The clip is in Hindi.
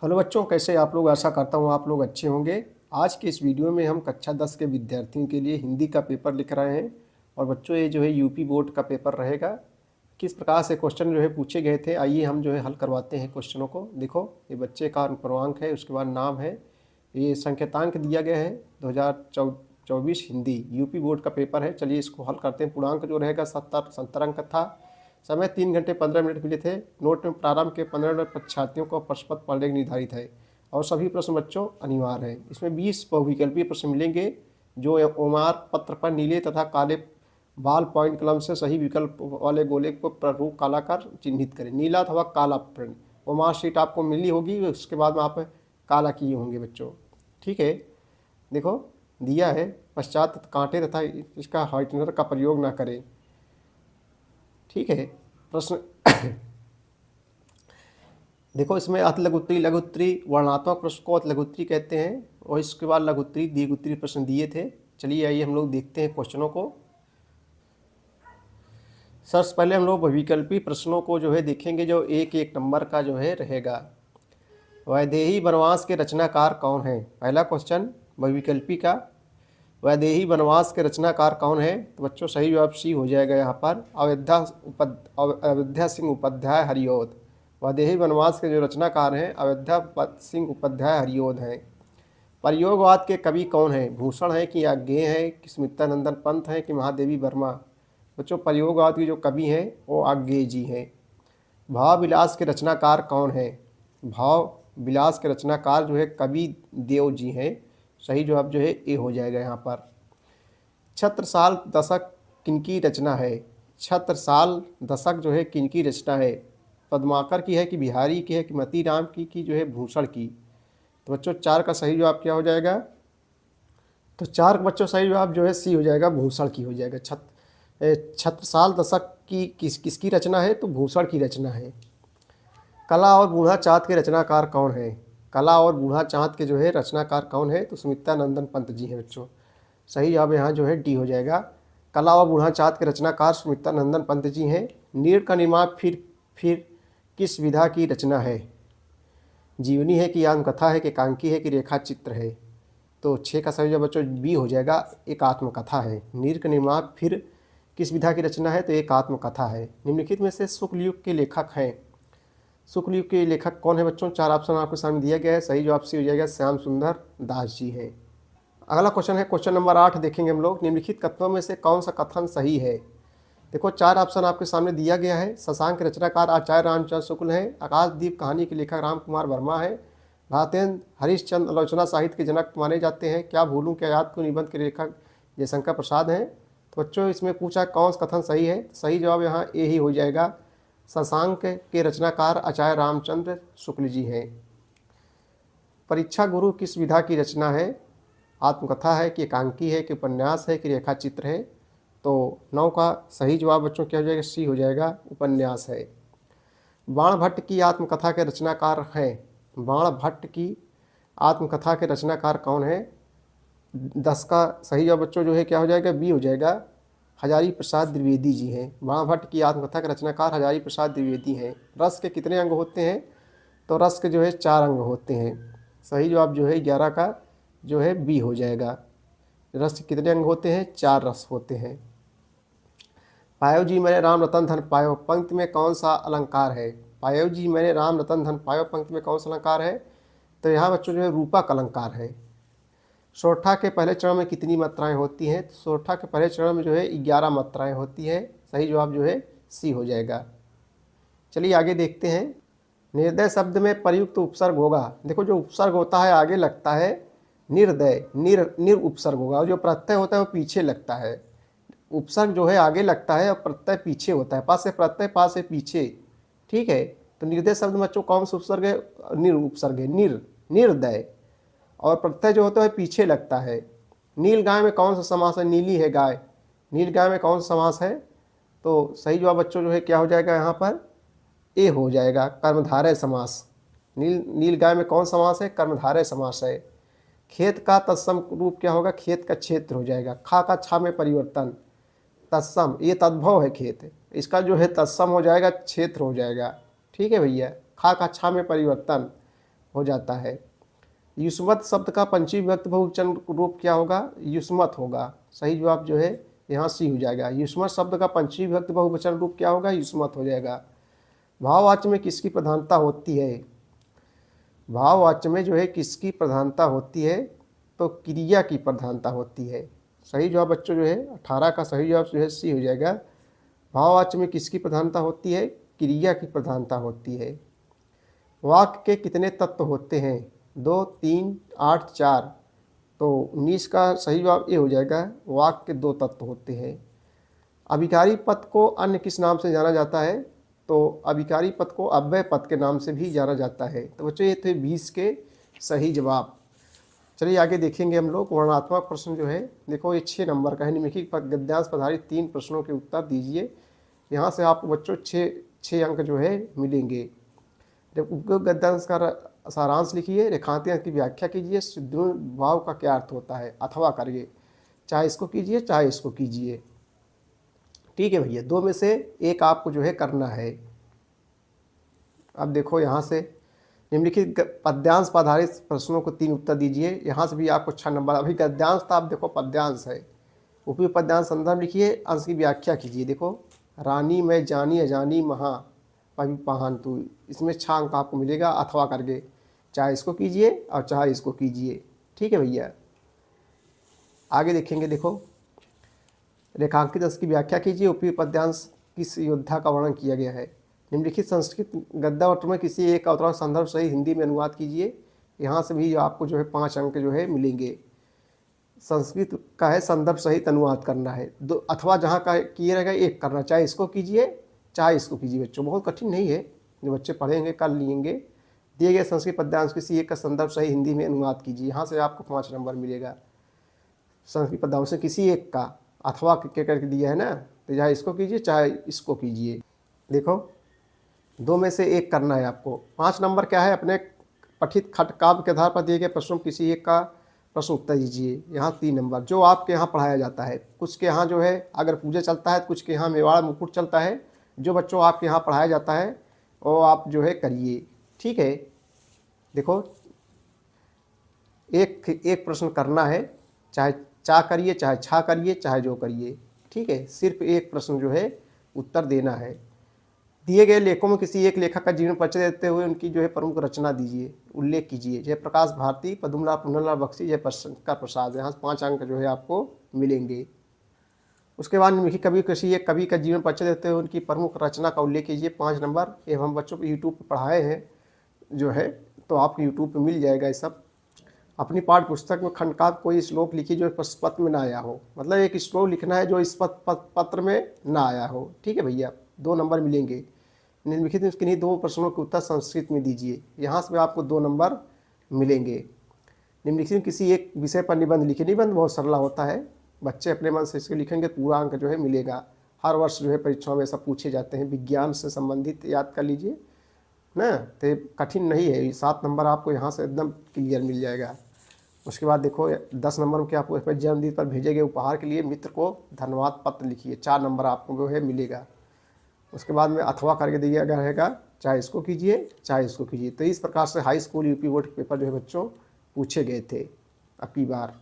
हेलो बच्चों, कैसे आप लोग। आशा करता हूँ आप लोग अच्छे होंगे। आज के इस वीडियो में हम कक्षा 10 के विद्यार्थियों के लिए हिंदी का पेपर लिख रहे हैं। और बच्चों, ये जो है यूपी बोर्ड का पेपर रहेगा। किस प्रकार से क्वेश्चन जो है पूछे गए थे, आइए हम जो है हल करवाते हैं क्वेश्चनों को। देखो, ये बच्चे का पूर्णांक है, उसके बाद नाम है, ये संकेतांक दिया गया है। 2024 हिंदी यूपी बोर्ड का पेपर है। चलिए इसको हल करते हैं। पूर्णांक जो रहेगा 70 अंक था। समय 3 घंटे 15 मिनट मिले थे। नोट में प्रारंभ के 15 मिनट परीक्षार्थियों को प्रश्न पत्र पढ़ने के निर्धारित है और सभी प्रश्न बच्चों अनिवार्य है। इसमें 20 बहुविकल्पीय प्रश्न मिलेंगे जो ओमार पत्र पर नीले तथा काले बाल पॉइंट कलम से सही विकल्प वाले गोले को प्रारूप काला कर चिन्हित करें। नीला अथवा काला प्रिंट ओमार शीट आपको मिली होगी, उसके बाद में आप काला किए होंगे बच्चों। ठीक है, देखो दिया है, पश्चात कांटे तथा इसका हाइटनर का प्रयोग न करें। ठीक है, प्रश्न देखो, इसमें अतिलघुत्तरी लघुत्तरी वर्णात्मक प्रश्न को अतिलघुत्तरी कहते हैं और इसके बाद लघुत्तरी दीर्घोत्तरी प्रश्न दिए थे। चलिए आइए हम लोग देखते हैं क्वेश्चनों को। सबसे पहले हम लोग विकल्पी प्रश्नों को जो है देखेंगे, जो एक एक नंबर का जो है रहेगा। वैदेही वनवास के रचनाकार कौन है? पहला क्वेश्चन विकल्पी का, वैदेही वनवास के रचनाकार कौन है? तो बच्चों सही जवाब सी हो जाएगा यहाँ पर, अयोध्या सिंह उपाध्याय हरिऔध। वैदेही वनवास के जो रचनाकार हैं अयोध्या सिंह उपाध्याय हरिऔध हैं। प्रयोगवाद के कवि कौन है? भूषण है कि आज्ञेय है कि स्मितानंदन पंत है कि महादेवी वर्मा? बच्चों प्रयोगवाद के जो कवि हैं वो आज्ञेय जी हैं। भाव विलास के रचनाकार कौन है? भाव विलास के रचनाकार जो है कवि देव जी हैं। सही जवाब जो है ए हो जाएगा यहाँ पर। छत्रसाल दशक किनकी रचना है? छत्रसाल दशक जो है किनकी रचना है? पद्माकर की है कि बिहारी की है कि मतीराम की जो है भूषण की? तो बच्चों 4 का सही जवाब क्या हो जाएगा? तो 4 का बच्चों सही जवाब जो है सी हो जाएगा, भूषण की हो जाएगा। छत्रसाल दशक की किसकी रचना है? तो भूषण की रचना है। कला और बूढ़ा चाँद के रचनाकार कौन है? कला और बूढ़ा चाँद के जो है रचनाकार कौन है? तो स्मितानंदन पंत जी हैं बच्चों। सही जवाब यहाँ जो है डी हो जाएगा। कला और बूढ़ा चाँद के रचनाकार स्मितानंदन पंत जी हैं। नीड़ का निर्माण फिर किस विधा की रचना है? जीवनी है कि आत्मकथा है कि एकांकी है कि रेखा चित्र है? तो 6 का सही जवाब बच्चों बी हो जाएगा, एक आत्मकथा है। नीड़ का निर्माण फिर किस विधा की रचना है? तो एक आत्मकथा है। निम्नलिखित में से शुक्ल युग के लेखक हैं। शुक्ल युग के लेखक कौन है बच्चों? 4 ऑप्शन आपके सामने दिया गया है। सही जवाब सी हो जाएगा, श्याम सुंदर दास जी हैं। अगला क्वेश्चन है क्वेश्चन नंबर 8 देखेंगे हम लोग। निम्नलिखित कथनों में से कौन सा कथन सही है? देखो 4 ऑप्शन आपके सामने दिया गया है। शशांक के रचनाकार आचार्य रामचंद्र शुक्ल हैं। आकाशदीप कहानी के लेखक राम कुमार वर्मा है। भारतेंद्र हरिश्चंद्र आलोचना साहित्य के जनक माने जाते हैं। क्या भूलूं क्या याद को निबंध के लेखक जयशंकर प्रसाद हैं। तो बच्चों इसमें पूछा कौन सा कथन सही है? सही जवाब यहाँ ए ही हो जाएगा, शशांक के रचनाकार आचार्य रामचंद्र शुक्ल जी हैं। परीक्षा गुरु किस विधा की रचना है? आत्मकथा है कि एकांकी है कि उपन्यास है कि रेखा चित्र है? तो 9 का सही जवाब बच्चों क्या हो जाएगा? सी हो जाएगा, उपन्यास है। बाण भट्ट की आत्मकथा के रचनाकार हैं। बाण भट्ट की आत्मकथा के रचनाकार कौन है? 10 का सही जवाब बच्चों जो है क्या हो जाएगा? बी हो जाएगा, हजारी प्रसाद द्विवेदी जी हैं। बाण भट्ट की आत्मकथा के रचनाकार हजारी प्रसाद द्विवेदी हैं। रस के कितने अंग होते हैं? तो रस के जो है 4 अंग होते हैं। सही जवाब जो है 11 का जो है बी हो जाएगा। रस के कितने अंग होते हैं? 4 रस होते हैं। पायो जी मैंने राम रतन धन पायो पंक्ति में कौन सा अलंकार है? पायो जी मैंने राम रतन धन पायो पंक्ति में कौन सा अलंकार है? तो यहाँ बच्चों जो है रूपक अलंकार है। सोरठा के पहले चरण में कितनी मात्राएं होती हैं? तो सोरठा के पहले चरण में जो है 11 मात्राएं होती हैं। सही जवाब जो है सी हो जाएगा। चलिए आगे देखते हैं। निर्दय शब्द में प्रयुक्त उपसर्ग होगा। देखो जो उपसर्ग होता है आगे लगता है निर्दय, निर उपसर्ग होगा, और जो प्रत्यय होता है वो पीछे लगता है। उपसर्ग जो है आगे लगता है और प्रत्यय पीछे होता है। पास से प्रत्यय, पास से पीछे। ठीक है, तो निर्दय शब्द में बच्चों कौन सा उपसर्ग है? निर उपसर्ग है, निर्दय। और प्रत्यय जो होता है पीछे लगता है। नील गाय में कौन सा समास है? नीली है गाय। नील गाय में कौन सा समास है? तो सही जवाब बच्चों जो है क्या हो जाएगा यहाँ पर? ए हो जाएगा, कर्मधारय समास। नील गाय में कौन समास है? कर्मधारय समास है। खेत का तत्सम रूप क्या होगा? खेत का क्षेत्र हो जाएगा। खा का छा में परिवर्तन, तत्सम, ये तद्भव है खेत, इसका जो है तत्सम हो जाएगा, क्षेत्र हो जाएगा। ठीक है भैया, खा का छा में परिवर्तन। हो जाता है। युष्मत शब्द का पंचमी विभक्ति बहुवचन रूप क्या होगा? युष्मत होगा। सही जवाब जो है यहाँ सी हो जाएगा। युष्मत शब्द का पंचमी विभक्ति बहुवचन रूप क्या होगा? युष्मत हो जाएगा। भाववाच्य में किसकी प्रधानता होती है? भाववाच्य में जो है किसकी प्रधानता होती है? तो क्रिया की प्रधानता होती है। सही जवाब बच्चों जो है 18 का सही जवाब जो है सी हो जाएगा। भाववाच्य में किसकी प्रधानता होती है? क्रिया की प्रधानता होती है। वाक्य के कितने तत्व होते हैं? 2, 3, 8, 4। तो 19 का सही जवाब ये हो जाएगा। वाक्य के 2 तत्व होते हैं। अभिकारी पद को अन्य किस नाम से जाना जाता है? तो अभिकारी पद को अव्यय पद के नाम से भी जाना जाता है। तो बच्चों ये थे 20 के सही जवाब। चलिए आगे देखेंगे हम लोग वर्णनात्मक प्रश्न जो है। देखो ये 6 नंबर का है। निम्नलिखित गद्यांश पर आधारित 3 प्रश्नों के उत्तर दीजिए। यहाँ से आपको बच्चों 6 अंक जो है मिलेंगे। उपयुक्त गद्यांश का सारांश लिखिए, रेखांकन की व्याख्या कीजिए, सुदृढ़ भाव का क्या अर्थ होता है, अथवा करिए। चाहे इसको कीजिए चाहे इसको कीजिए। ठीक है भैया, 2 में से एक आपको जो है करना है। अब देखो यहाँ से निम्नलिखित पद्यांश पर आधारित प्रश्नों को 3 उत्तर दीजिए। यहाँ से भी आपको 6 नंबर। अभी गद्यांश था, अब देखो पद्यांश है। उपयुक्त पद्यांश संदर्भ लिखिए, अंश की व्याख्या कीजिए। देखो रानी मैं जानी अजानी महा पवी पहान तू, इसमें 6 अंक आपको मिलेगा अथवा करके। चाहे इसको कीजिए और चाहे इसको कीजिए। ठीक है भैया, आगे देखेंगे। देखो रेखांकित अंश की व्याख्या कीजिए। उपयुक्त पद्यांश किस योद्धा का वर्णन किया गया है? निम्नलिखित संस्कृत गद्यावट में किसी एक अवतरण का संदर्भ सही हिंदी में अनुवाद कीजिए। यहाँ से भी आपको जो है 5 अंक जो है मिलेंगे। संस्कृत का है संदर्भ सहित अनुवाद करना है। 2 अथवा जहाँ का किए रहेगा 1 करना, चाहे इसको कीजिए चाहे इसको कीजिए। बच्चों बहुत कठिन नहीं है, जो बच्चे पढ़ेंगे कर लेंगे। दिए गए संस्कृत पद्यांश किसी एक का संदर्भ सही हिंदी में अनुवाद कीजिए। यहाँ से आपको 5 नंबर मिलेगा। संस्कृत पद्यांश से किसी एक का अथवा के करके दिया है ना, तो चाहे इसको कीजिए चाहे इसको कीजिए। देखो 2 में से 1 करना है आपको। 5 नंबर क्या है? अपने पठित खटकाव्य के आधार पर दिए गए प्रश्नों किसी एक का प्रश्न उत्तर दीजिए। यहाँ 3 नंबर जो आपके यहाँ पढ़ाया जाता है। कुछ के यहाँ जो है अगर पूजा चलता है, कुछ के यहाँ मेवाड़ मुकुट चलता है। जो बच्चों आपके यहाँ पढ़ाया जाता है वो आप जो है करिए। ठीक है, देखो एक प्रश्न करना है, चाहे चा करिए चाहे छा करिए चाहे जो करिए। ठीक है, सिर्फ एक प्रश्न जो है उत्तर देना है। दिए गए लेखों में किसी एक लेखक का जीवन परिचय देते हुए उनकी जो है प्रमुख रचना दीजिए, उल्लेख कीजिए। जयप्रकाश भारती, पद्मलाल पुन्नलाल बख्शी, जयशंकर प्रसाद। यहाँ 5 अंक जो है आपको मिलेंगे। उसके बाद निम्नलिखित कवि किसी एक कवि का जीवन परिचय देते हुए उनकी प्रमुख रचना का उल्लेख कीजिए। 5 नंबर। ये हम बच्चों को यूट्यूब पर पढ़ाए हैं जो है, तो आपको यूट्यूब पर मिल जाएगा ये सब। अपनी पाठ्य पुस्तक में खंडकाव्य कोई श्लोक लिखिए जो इस पत्र में ना आया हो। मतलब एक श्लोक लिखना है जो इस पत्र में ना आया हो। ठीक है भैया, 2 नंबर मिलेंगे। निम्नलिखित में किन्हीं 2 प्रश्नों के उत्तर संस्कृत में दीजिए। यहाँ से आपको 2 नंबर मिलेंगे। निम्नलिखित में किसी एक विषय पर निबंध लिखिए। निबंध बहुत सरल होता है, बच्चे अपने मन से इसके लिखेंगे, पूरा अंक जो है मिलेगा। हर वर्ष जो है परीक्षाओं में सब पूछे जाते हैं। विज्ञान से संबंधित याद कर लीजिए ना, तो कठिन नहीं है। 7 नंबर आपको यहाँ से एकदम क्लियर मिल जाएगा। उसके बाद देखो 10 नंबर में क्या, आपको जन्मदिन पर भेजे गए उपहार के लिए मित्र को धन्यवाद पत्र लिखिए। 4 नंबर आपको जो है मिलेगा। उसके बाद में अथवा करके दिया गया रहेगा, चाहे इसको कीजिए चाहे इसको कीजिए। तो इस प्रकार से high school UP board paper जो है बच्चों पूछे गए थे अब की बार।